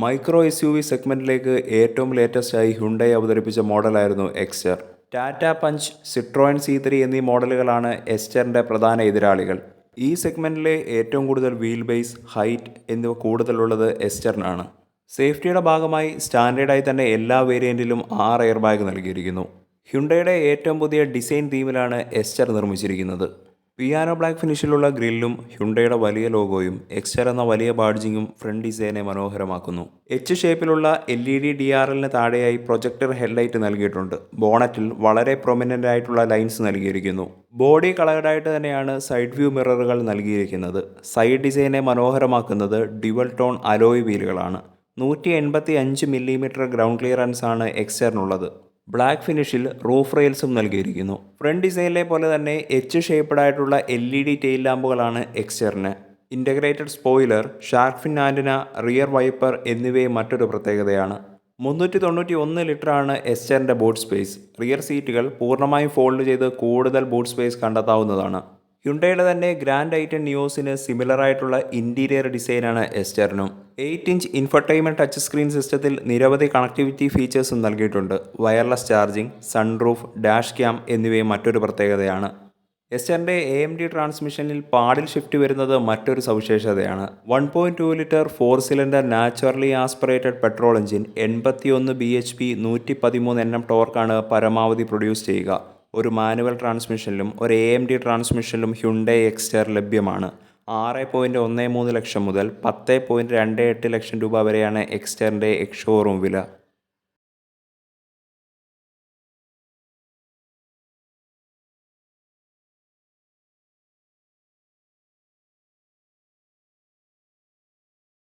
Micro S U V സെഗ്മെൻറ്റിലേക്ക് ഏറ്റവും ലേറ്റസ്റ്റായി ഹ്യുണ്ടായി അവതരിപ്പിച്ച മോഡലായിരുന്നു Exter. Tata Punch, Citroen C3 എന്നീ മോഡലുകളാണ് എസ്റ്ററിൻ്റെ പ്രധാന എതിരാളികൾ. ഈ സെഗ്മെൻറ്റിലെ ഏറ്റവും കൂടുതൽ വീൽ ബേസ്, ഹൈറ്റ് എന്നിവ കൂടുതലുള്ളത് എസ്റ്ററിനാണ്. സേഫ്റ്റിയുടെ ഭാഗമായി സ്റ്റാൻഡേർഡായി തന്നെ എല്ലാ വേരിയൻറ്റിലും 6 എയർ ബാഗ് നൽകിയിരിക്കുന്നു. ഹ്യുണ്ടായിയുടെ ഏറ്റവും പുതിയ ഡിസൈൻ തീമിലാണ് എസ്റ്റർ നിർമ്മിച്ചിരിക്കുന്നത്. പിയാനോ ബ്ലാക്ക് ഫിനിഷിലുള്ള ഗ്രില്ലും ഹ്യുണ്ടായിയുടെ വലിയ ലോഗോയും എക്സ്റ്റർ എന്ന വലിയ ബാഡ്ജിങ്ങും ഫ്രണ്ട് ഡിസൈനെ മനോഹരമാക്കുന്നു. എച്ച് ഷേപ്പിലുള്ള LED DRLന് താഴെയായി പ്രൊജക്ടർ ഹെഡ്ലൈറ്റ് നൽകിയിട്ടുണ്ട്. ബോണറ്റിൽ വളരെ പ്രൊമിനൻ്റ് ആയിട്ടുള്ള ലൈൻസ് നൽകിയിരിക്കുന്നു. ബോഡി കളേർഡായിട്ട് തന്നെയാണ് സൈഡ് വ്യൂ മിററുകൾ നൽകിയിരിക്കുന്നത്. സൈഡ് ഡിസൈനെ മനോഹരമാക്കുന്നത് ഡ്യുവൽ ടോൺ അലോയ് വീലുകളാണ്. 185 മില്ലിമീറ്റർ ഗ്രൗണ്ട് ക്ലിയറൻസ് ആണ് എക്സ്റ്ററിനുള്ളത്. ബ്ലാക്ക് ഫിനിഷിൽ റൂഫ് റെയിൽസും നൽകിയിരിക്കുന്നു. ഫ്രണ്ട് ഡിസൈനിലെ പോലെ തന്നെ എച്ച് ഷേപ്പ്ഡായിട്ടുള്ള LED ടെയിൽ ലാമ്പുകളാണ് എക്സ്റ്ററിന്. Integrated spoiler, shark fin antenna, rear wiper എന്നിവയും മറ്റൊരു പ്രത്യേകതയാണ്. 391 ലിറ്ററാണ് എസ്റ്ററിൻ്റെ ബൂട്ട് സ്പേസ്. റിയർ സീറ്റുകൾ പൂർണ്ണമായും ഫോൾഡ് ചെയ്ത് കൂടുതൽ ബൂട്ട് സ്പേസ് കണ്ടെത്താവുന്നതാണ്. ഹ്യുണ്ടായിയുടെ തന്നെ ഗ്രാൻഡ് ഐറ്റൻ നിയോസിന് സിമിലറായിട്ടുള്ള ഇൻറ്റീരിയർ ഡിസൈനാണ് എസ്റ്ററിനും. 8-ഇഞ്ച് ഇൻഫർടൈൻമെൻറ്റ് ടച്ച് സ്ക്രീൻ സിസ്റ്റത്തിൽ നിരവധി കണക്ടിവിറ്റി ഫീച്ചേഴ്സും നൽകിയിട്ടുണ്ട്. Wireless charging, sunroof, dash cam എന്നിവയും മറ്റൊരു പ്രത്യേകതയാണ്. എസ്റ്ററിൻ്റെ AMD ട്രാൻസ്മിഷനിൽ പാഡിൽ ഷിഫ്റ്റ് വരുന്നത് മറ്റൊരു സവിശേഷതയാണ്. 1.2 litre 4 cylinder naturally aspirated petrol engine 81 bhp 113 Nm ടോർക്കാണ് പരമാവധി പ്രൊഡ്യൂസ് ചെയ്യുക. ഒരു മാനുവൽ ട്രാൻസ്മിഷനിലും ഒരു AMD ട്രാൻസ്മിഷനിലും ഹ്യുണ്ടായി എക്സ്റ്റർ ലഭ്യമാണ്. 6.13 ലക്ഷം മുതൽ 10.28 ലക്ഷം രൂപ വരെയാണ് എക്സ്റ്ററിൻ്റെ എക്സ് ഷോറൂം വില.